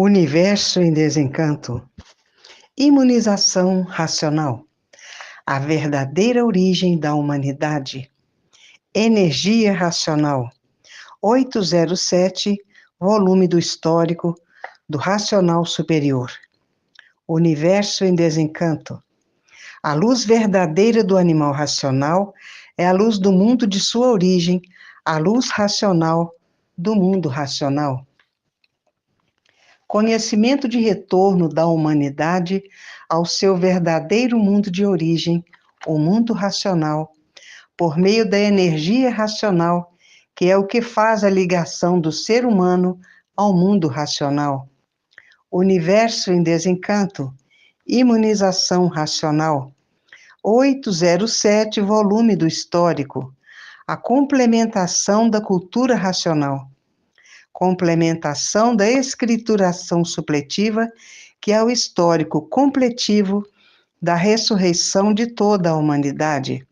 Universo em desencanto. Imunização racional. A verdadeira origem da humanidade. Energia racional. 807, volume do histórico do racional superior. Universo em desencanto. A luz verdadeira do animal racional é a luz do mundo de sua origem, a luz racional do mundo racional. Conhecimento de retorno da humanidade ao seu verdadeiro mundo de origem, o mundo racional, por meio da energia racional, que é o que faz a ligação do ser humano ao mundo racional. Universo em desencanto, imunização racional. 807, volume do histórico. A complementação da cultura racional. Complementação da escrituração supletiva, que é o histórico completivo da ressurreição de toda a humanidade.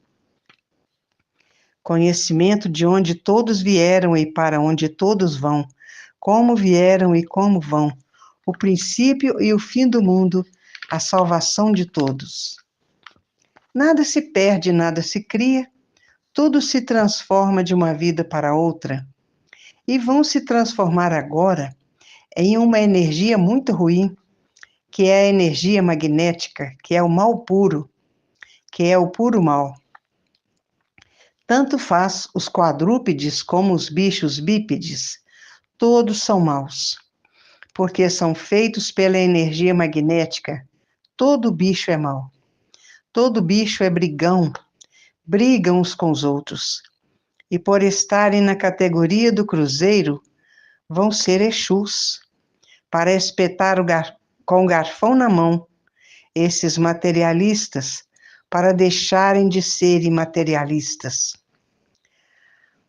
Conhecimento de onde todos vieram e para onde todos vão, como vieram e como vão, o princípio e o fim do mundo, a salvação de todos. Nada se perde, nada se cria, tudo se transforma de uma vida para outra. E vão se transformar agora em uma energia muito ruim, que é a energia magnética, que é o mal puro, que é o puro mal. Tanto faz os quadrúpedes como os bichos bípedes, todos são maus, porque são feitos pela energia magnética. Todo bicho é mau, todo bicho é brigão, brigam uns com os outros. E por estarem na categoria do cruzeiro, vão ser Exus, para espetar com o garfão na mão esses materialistas, para deixarem de ser imaterialistas.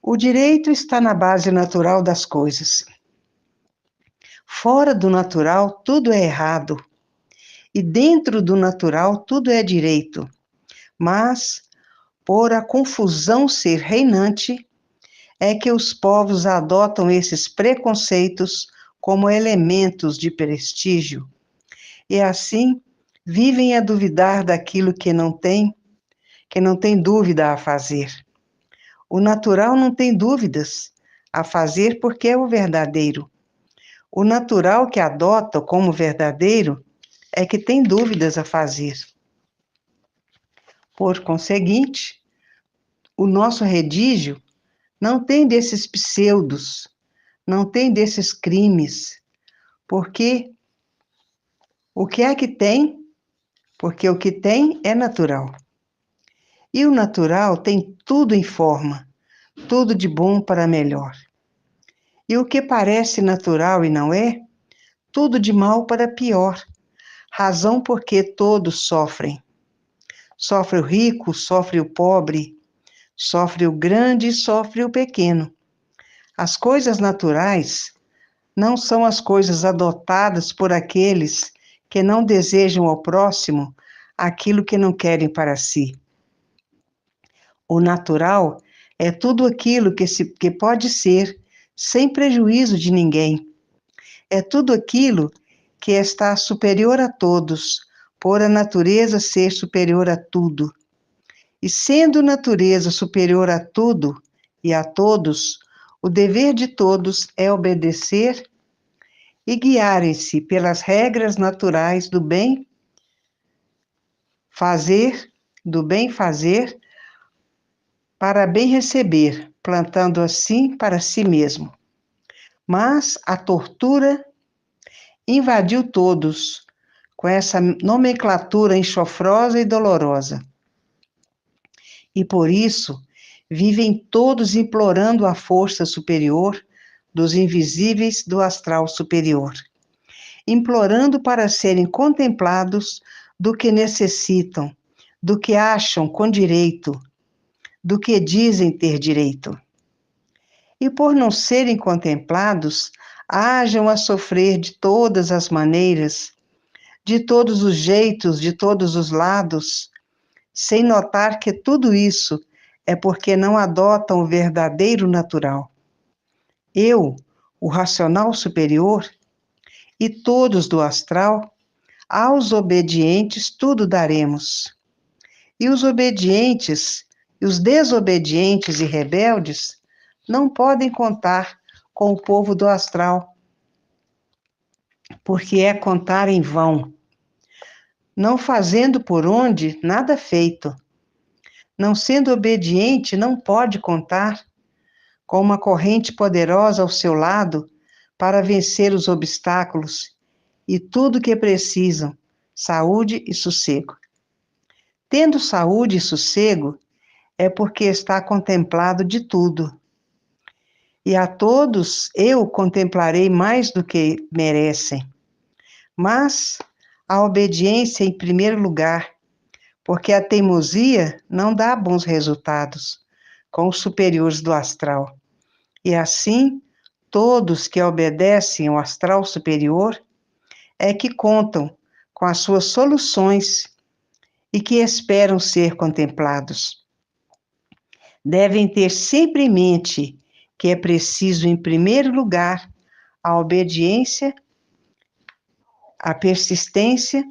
O direito está na base natural das coisas. Fora do natural, tudo é errado. E dentro do natural, tudo é direito. Mas, por a confusão ser reinante, é que os povos adotam esses preconceitos como elementos de prestígio. E assim, vivem a duvidar daquilo que não tem dúvida a fazer. O natural não tem dúvidas a fazer porque é o verdadeiro. O natural que adota como verdadeiro é que tem dúvidas a fazer. Por conseguinte, o nosso redígio não tem desses pseudos, não tem desses crimes, porque o que é que tem? Porque o que tem é natural. E o natural tem tudo em forma, tudo de bom para melhor. E o que parece natural e não é, tudo de mal para pior, razão porque todos sofrem. Sofre o rico, sofre o pobre, sofre o grande e sofre o pequeno. As coisas naturais não são as coisas adotadas por aqueles que não desejam ao próximo aquilo que não querem para si. O natural é tudo aquilo que pode ser sem prejuízo de ninguém. É tudo aquilo que está superior a todos, por a natureza ser superior a tudo. E sendo natureza superior a tudo e a todos, o dever de todos é obedecer e guiarem-se pelas regras naturais do bem fazer, para bem receber, plantando assim para si mesmo. Mas a tortura invadiu todos, com essa nomenclatura enxofrosa e dolorosa. E por isso, vivem todos implorando a força superior dos invisíveis do astral superior, implorando para serem contemplados do que necessitam, do que acham com direito, do que dizem ter direito. E por não serem contemplados, hajam a sofrer de todas as maneiras, de todos os jeitos, de todos os lados, sem notar que tudo isso é porque não adotam o verdadeiro natural. Eu, o racional superior, E todos do astral, aos obedientes tudo daremos. E os obedientes e os desobedientes e rebeldes não podem contar com o povo do astral, porque é contar em vão, não fazendo por onde nada feito. Não sendo obediente, não pode contar com uma corrente poderosa ao seu lado para vencer os obstáculos e tudo que precisam, saúde e sossego. Tendo saúde e sossego, é porque está contemplado de tudo. E a todos eu contemplarei mais do que merecem. Mas a obediência em primeiro lugar, porque a teimosia não dá bons resultados com os superiores do astral. E assim, todos que obedecem ao astral superior é que contam com as suas soluções e que esperam ser contemplados. Devem ter sempre em mente que é preciso, em primeiro lugar, a obediência, a persistência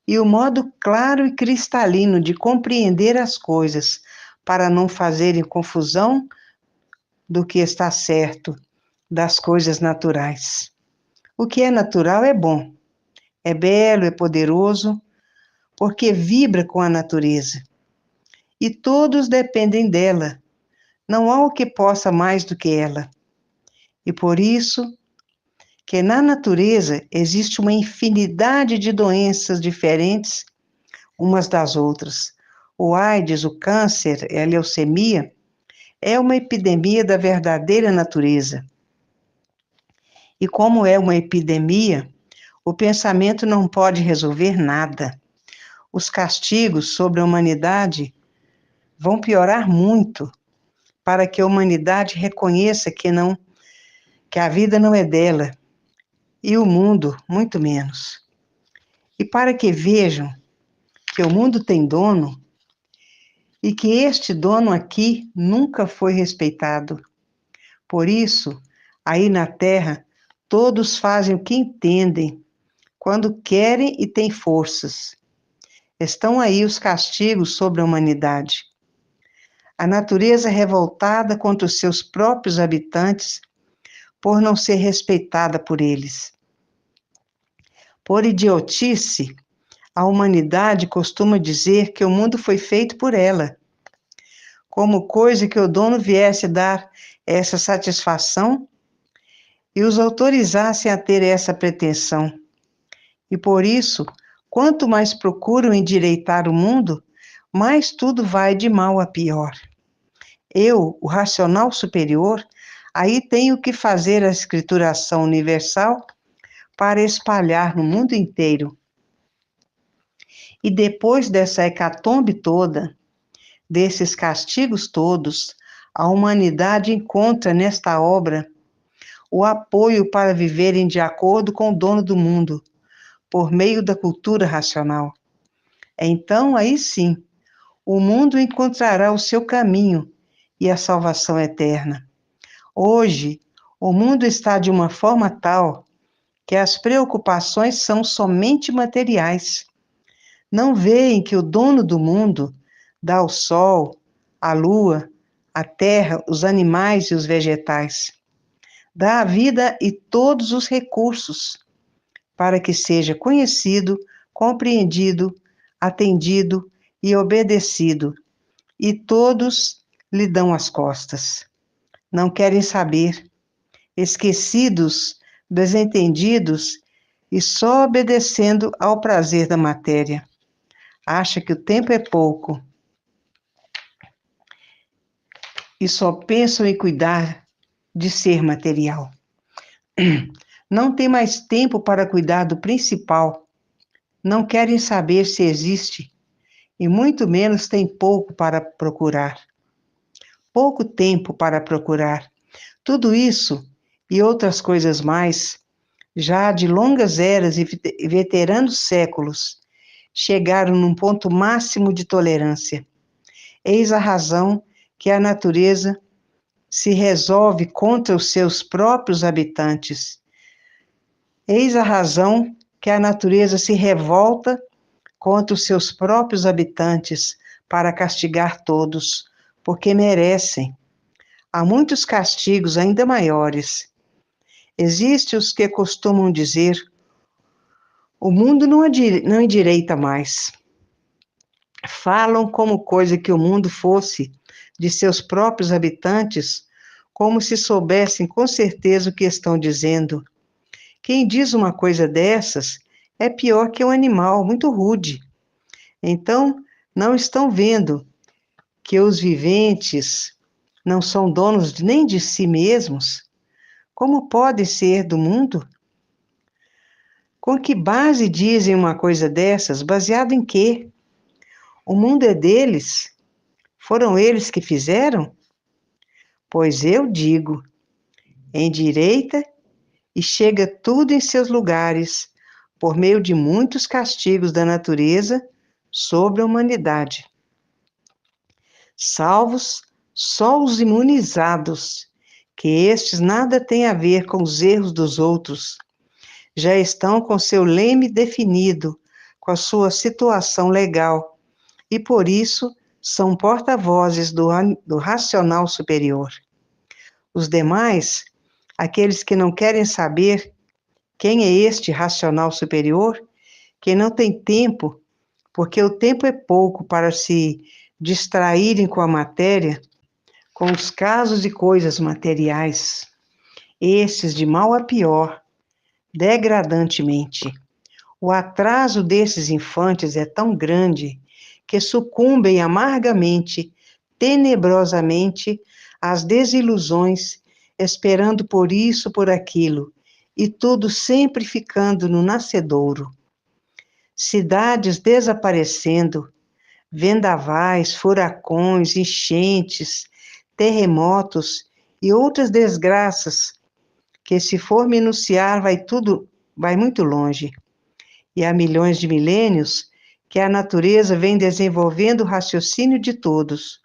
e o modo claro e cristalino de compreender as coisas, para não fazerem confusão do que está certo, das coisas naturais. O que é natural é bom, é belo, é poderoso, porque vibra com a natureza. E todos dependem dela. Não há o que possa mais do que ela. E por isso que na natureza existe uma infinidade de doenças diferentes umas das outras. O AIDS, o câncer, a leucemia, é uma epidemia da verdadeira natureza. E como é uma epidemia, o pensamento não pode resolver nada. Os castigos sobre a humanidade vão piorar muito para que a humanidade reconheça que a vida não é dela e o mundo muito menos. E para que vejam que o mundo tem dono e que este dono aqui nunca foi respeitado. Por isso, aí na Terra, todos fazem o que entendem, quando querem e têm forças. Estão aí os castigos sobre a humanidade. A natureza revoltada contra os seus próprios habitantes por não ser respeitada por eles. Por idiotice, a humanidade costuma dizer que o mundo foi feito por ela, como coisa que o dono viesse dar essa satisfação e os autorizassem a ter essa pretensão. E por isso, quanto mais procuram endireitar o mundo, mais tudo vai de mal a pior. Eu, o racional superior, aí tenho que fazer a escrituração universal para espalhar no mundo inteiro. E depois dessa hecatombe toda, desses castigos todos, a humanidade encontra nesta obra o apoio para viverem de acordo com o dono do mundo, por meio da cultura racional. Então, aí sim, o mundo encontrará o seu caminho e a salvação eterna. Hoje, o mundo está de uma forma tal que as preocupações são somente materiais. Não veem que o dono do mundo dá o sol, a lua, a terra, os animais e os vegetais. Dá a vida e todos os recursos para que seja conhecido, compreendido, atendido e obedecido. E todos lhe dão as costas. Não querem saber, esquecidos, desentendidos e só obedecendo ao prazer da matéria. Acha que o tempo é pouco e só pensam em cuidar de ser material. Não tem mais tempo para cuidar do principal. Não querem saber se existe e muito menos têm pouco para procurar. Pouco tempo para procurar. Tudo isso e outras coisas mais, já de longas eras e veteranos séculos, chegaram num ponto máximo de tolerância. Eis a razão que a natureza se resolve contra os seus próprios habitantes. Eis a razão que a natureza se revolta contra os seus próprios habitantes para castigar todos, porque merecem. Há muitos castigos ainda maiores. Existem os que costumam dizer: o mundo não endireita mais. Falam como coisa que o mundo fosse de seus próprios habitantes, como se soubessem com certeza o que estão dizendo. Quem diz uma coisa dessas é pior que um animal, muito rude. Então, não estão vendo que os viventes não são donos nem de si mesmos? Como podem ser do mundo? Com que base dizem uma coisa dessas? Baseado em quê? O mundo é deles? Foram eles que fizeram? Pois eu digo, endireita e chega tudo em seus lugares, por meio de muitos castigos da natureza sobre a humanidade. Salvos só os imunizados, que estes nada têm a ver com os erros dos outros, já estão com seu leme definido, com a sua situação legal, e por isso são porta-vozes do racional superior. Os demais, aqueles que não querem saber quem é este racional superior, que não tem tempo, porque o tempo é pouco para se distraírem com a matéria, com os casos e coisas materiais, esses de mal a pior, degradantemente. O atraso desses infantes é tão grande que sucumbem amargamente, tenebrosamente, às desilusões, esperando por isso, por aquilo, e tudo sempre ficando no nascedouro. Cidades desaparecendo, vendavais, furacões, enchentes, terremotos e outras desgraças, que se for minuciar vai muito longe. E há milhões de milênios que a natureza vem desenvolvendo o raciocínio de todos.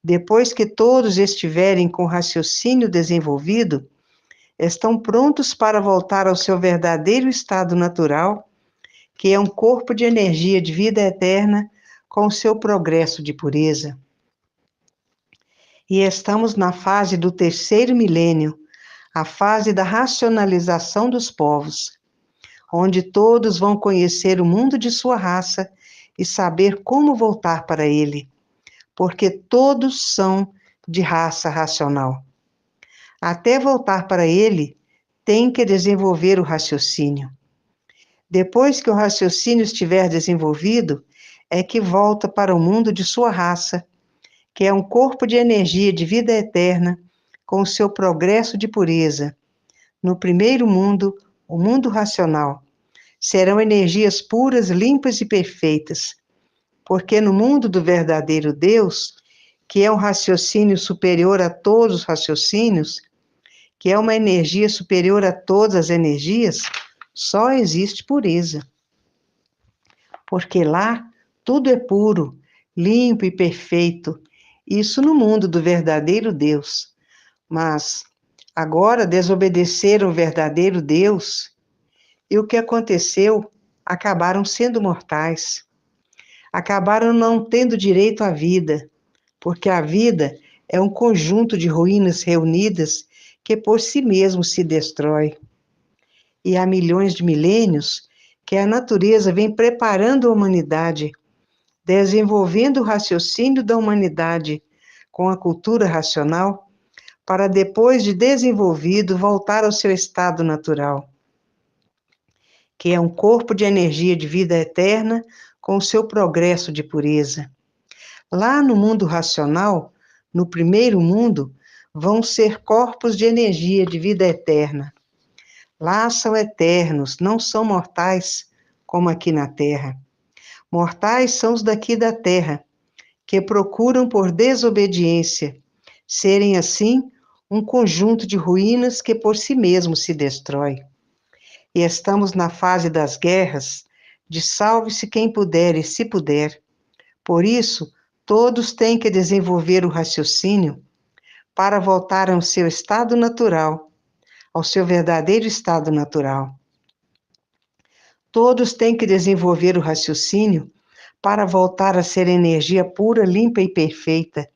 Depois que todos estiverem com o raciocínio desenvolvido, estão prontos para voltar ao seu verdadeiro estado natural, que é um corpo de energia de vida eterna com o seu progresso de pureza. E estamos na fase do terceiro milênio, a fase da racionalização dos povos, onde todos vão conhecer o mundo de sua raça e saber como voltar para ele, porque todos são de raça racional. Até voltar para ele, tem que desenvolver o raciocínio. Depois que o raciocínio estiver desenvolvido, é que volta para o mundo de sua raça, que é um corpo de energia de vida eterna, com o seu progresso de pureza. No primeiro mundo, o mundo racional, serão energias puras, limpas e perfeitas, porque no mundo do verdadeiro Deus, que é um raciocínio superior a todos os raciocínios, que é uma energia superior a todas as energias, só existe pureza. Porque lá tudo é puro, limpo e perfeito, isso no mundo do verdadeiro Deus. Mas agora desobedeceram o verdadeiro Deus, e o que aconteceu? Acabaram sendo mortais. Acabaram não tendo direito à vida, porque a vida é um conjunto de ruínas reunidas que por si mesmo se destrói. E há milhões de milênios que a natureza vem preparando a humanidade, desenvolvendo o raciocínio da humanidade com a cultura racional, para depois de desenvolvido voltar ao seu estado natural, que é um corpo de energia de vida eterna com o seu progresso de pureza. Lá no mundo racional, no primeiro mundo, vão ser corpos de energia de vida eterna. Lá são eternos, não são mortais, como aqui na Terra. Mortais são os daqui da Terra, que procuram por desobediência, serem assim um conjunto de ruínas que por si mesmo se destrói. E estamos na fase das guerras, de salve-se quem puder e se puder. Por isso, todos têm que desenvolver o raciocínio para voltar ao seu estado natural, ao seu verdadeiro estado natural. Todos têm que desenvolver o raciocínio para voltar a ser energia pura, limpa e perfeita.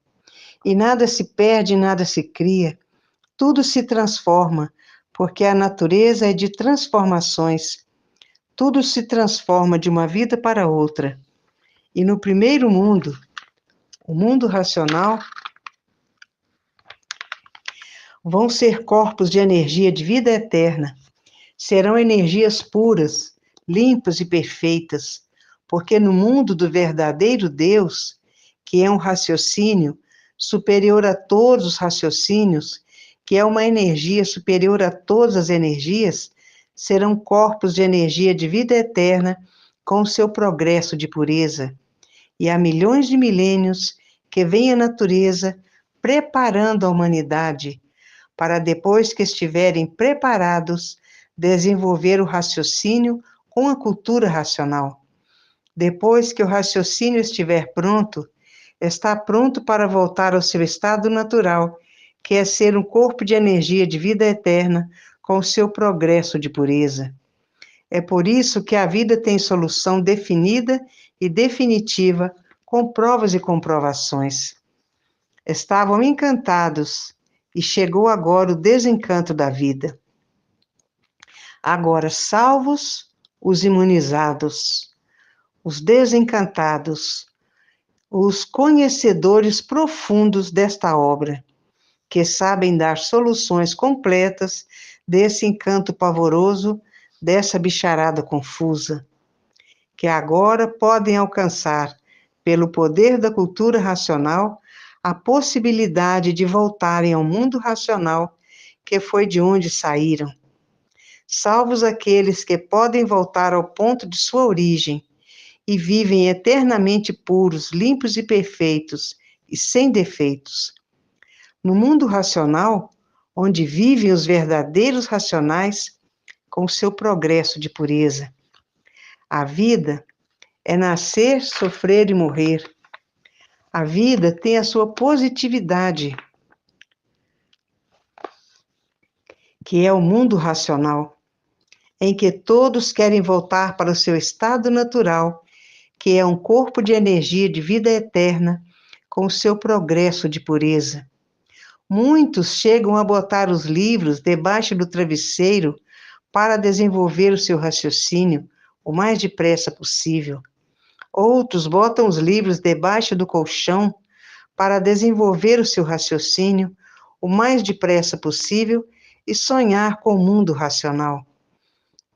E nada se perde, nada se cria. Tudo se transforma, porque a natureza é de transformações. Tudo se transforma de uma vida para outra. E no primeiro mundo, o mundo racional, vão ser corpos de energia de vida eterna. Serão energias puras, limpas e perfeitas, porque no mundo do verdadeiro Deus, que é um raciocínio superior a todos os raciocínios, que é uma energia superior a todas as energias, serão corpos de energia de vida eterna com o seu progresso de pureza. E há milhões de milênios que vem a natureza preparando a humanidade para, depois que estiverem preparados, desenvolver o raciocínio com a cultura racional. Depois que o raciocínio estiver pronto, está pronto para voltar ao seu estado natural, que é ser um corpo de energia de vida eterna com o seu progresso de pureza. É por isso que a vida tem solução definida e definitiva, com provas e comprovações. Estavam encantados e chegou agora o desencanto da vida. Agora, salvos os imunizados, os desencantados, os conhecedores profundos desta obra, que sabem dar soluções completas desse encanto pavoroso, dessa bicharada confusa, que agora podem alcançar, pelo poder da cultura racional, a possibilidade de voltarem ao mundo racional, que foi de onde saíram. Salvos aqueles que podem voltar ao ponto de sua origem e vivem eternamente puros, limpos e perfeitos e sem defeitos. No mundo racional, onde vivem os verdadeiros racionais, com seu progresso de pureza. A vida é nascer, sofrer e morrer. A vida tem a sua positividade, que é o mundo racional, em que todos querem voltar para o seu estado natural, que é um corpo de energia de vida eterna, com o seu progresso de pureza. Muitos chegam a botar os livros debaixo do travesseiro para desenvolver o seu raciocínio o mais depressa possível. Outros botam os livros debaixo do colchão para desenvolver o seu raciocínio o mais depressa possível e sonhar com o mundo racional.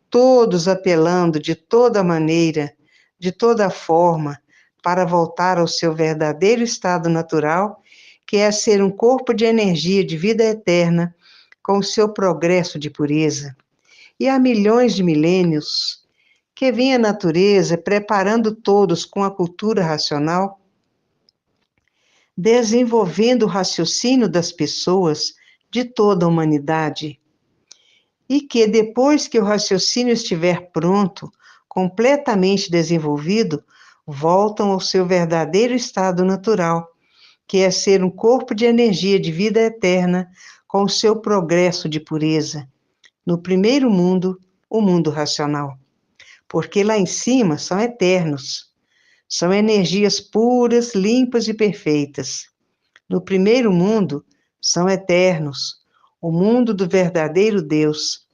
Todos apelando de toda maneira, de toda forma, para voltar ao seu verdadeiro estado natural, que é ser um corpo de energia de vida eterna, com o seu progresso de pureza. E há milhões de milênios que vem a natureza preparando todos com a cultura racional, desenvolvendo o raciocínio das pessoas de toda a humanidade, e que depois que o raciocínio estiver pronto, completamente desenvolvido, voltam ao seu verdadeiro estado natural, que é ser um corpo de energia de vida eterna com o seu progresso de pureza. No primeiro mundo, o mundo racional. Porque lá em cima são eternos, são energias puras, limpas e perfeitas. No primeiro mundo, são eternos, o mundo do verdadeiro Deus.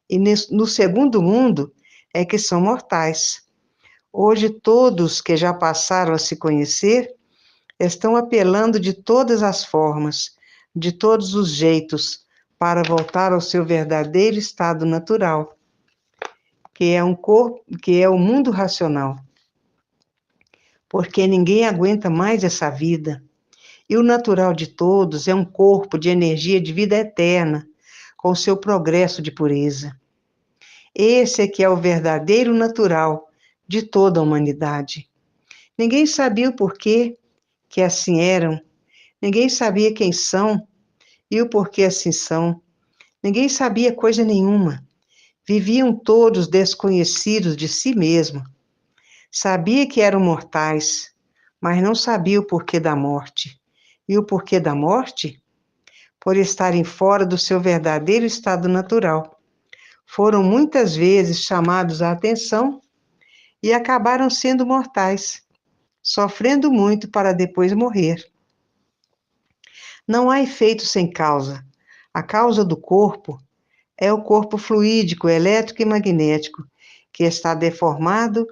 E no segundo mundo é que são mortais. Hoje, todos que já passaram a se conhecer estão apelando de todas as formas, de todos os jeitos, para voltar ao seu verdadeiro estado natural, que é um corpo, que é o mundo racional. Porque ninguém aguenta mais essa vida. E o natural de todos é um corpo de energia de vida eterna, com seu progresso de pureza. Esse é que é o verdadeiro natural de toda a humanidade. Ninguém sabia o porquê que assim eram, ninguém sabia quem são e o porquê assim são. Ninguém sabia coisa nenhuma. Viviam todos desconhecidos de si mesmo. Sabia que eram mortais, mas não sabia o porquê da morte. E o porquê da morte? Por estarem fora do seu verdadeiro estado natural, foram muitas vezes chamados à atenção e acabaram sendo mortais, sofrendo muito para depois morrer. Não há efeito sem causa. A causa do corpo é o corpo fluídico, elétrico e magnético, que está deformado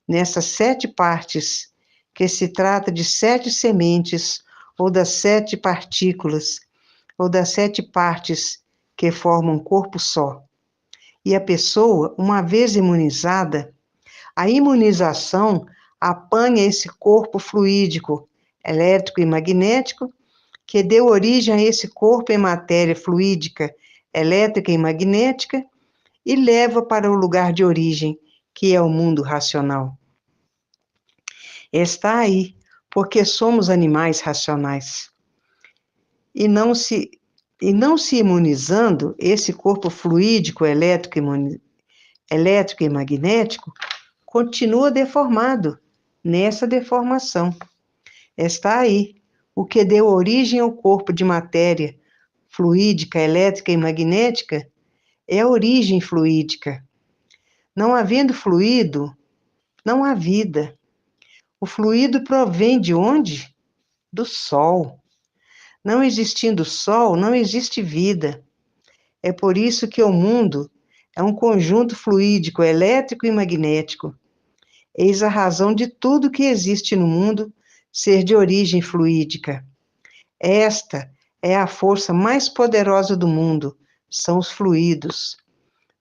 nessas 7 partes, que se trata de 7 sementes, ou das 7 partículas, ou das 7 partes que formam um corpo só. E a pessoa, uma vez imunizada, a imunização apanha esse corpo fluídico, elétrico e magnético, que deu origem a esse corpo em matéria fluídica, elétrica e magnética, e leva para o lugar de origem, que é o mundo racional. Está aí, porque somos animais racionais. E não se imunizando, esse corpo fluídico, elétrico e magnético, continua deformado, nessa deformação. Está aí, o que deu origem ao corpo de matéria fluídica, elétrica e magnética, é a origem fluídica. Não havendo fluido, não há vida. O fluido provém de onde? Do Sol. Não existindo Sol, não existe vida. É por isso que o mundo é um conjunto fluídico, elétrico e magnético. Eis a razão de tudo que existe no mundo ser de origem fluídica. Esta é a força mais poderosa do mundo, são os fluidos.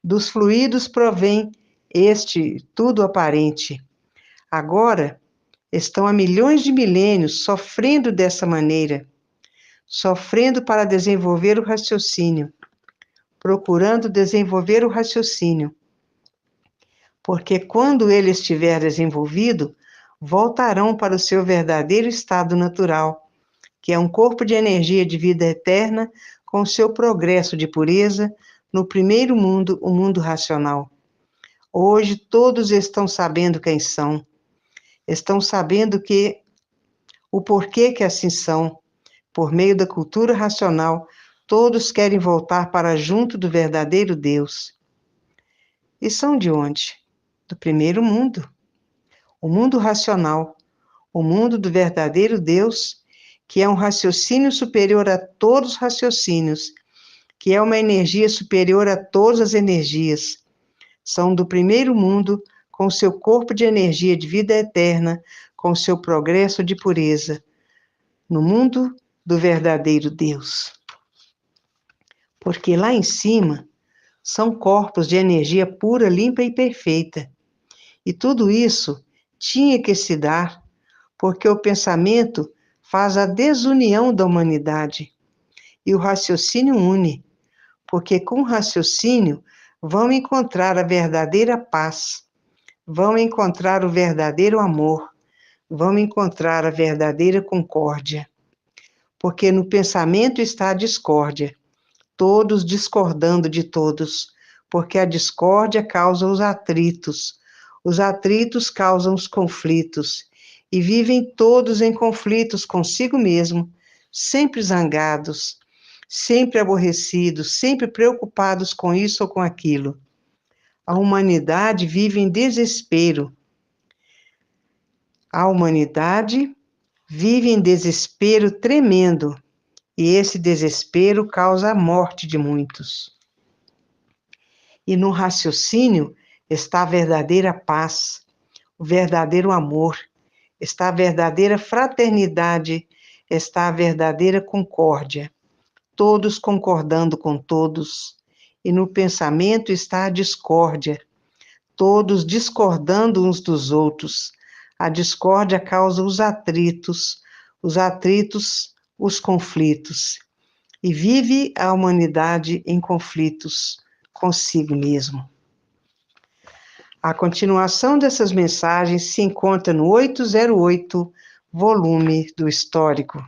Dos fluidos provém este tudo aparente. Agora, estão há milhões de milênios sofrendo dessa maneira, sofrendo para desenvolver o raciocínio, procurando desenvolver o raciocínio. Porque quando ele estiver desenvolvido, voltarão para o seu verdadeiro estado natural, que é um corpo de energia de vida eterna com seu progresso de pureza no primeiro mundo, o mundo racional. Hoje todos estão sabendo quem são, estão sabendo que o porquê que assim são. Por meio da cultura racional, todos querem voltar para junto do verdadeiro Deus. E são de onde? Do primeiro mundo. O mundo racional, o mundo do verdadeiro Deus, que é um raciocínio superior a todos os raciocínios, que é uma energia superior a todas as energias. São do primeiro mundo, com seu corpo de energia de vida eterna, com seu progresso de pureza, no mundo do verdadeiro Deus. Porque lá em cima são corpos de energia pura, limpa e perfeita. E tudo isso tinha que se dar, porque o pensamento faz a desunião da humanidade. E o raciocínio une, porque com o raciocínio vão encontrar a verdadeira paz, vão encontrar o verdadeiro amor, vão encontrar a verdadeira concórdia. Porque no pensamento está a discórdia, todos discordando de todos, porque a discórdia causa os atritos causam os conflitos, e vivem todos em conflitos consigo mesmo, sempre zangados, sempre aborrecidos, sempre preocupados com isso ou com aquilo. A humanidade vive em desespero. A humanidade vive em desespero tremendo, e esse desespero causa a morte de muitos. E no raciocínio está a verdadeira paz, o verdadeiro amor, está a verdadeira fraternidade, está a verdadeira concórdia, todos concordando com todos. E no pensamento está a discórdia, todos discordando uns dos outros. A discórdia causa os atritos, os conflitos. E vive a humanidade em conflitos consigo mesmo. A continuação dessas mensagens se encontra no 808, volume do Histórico.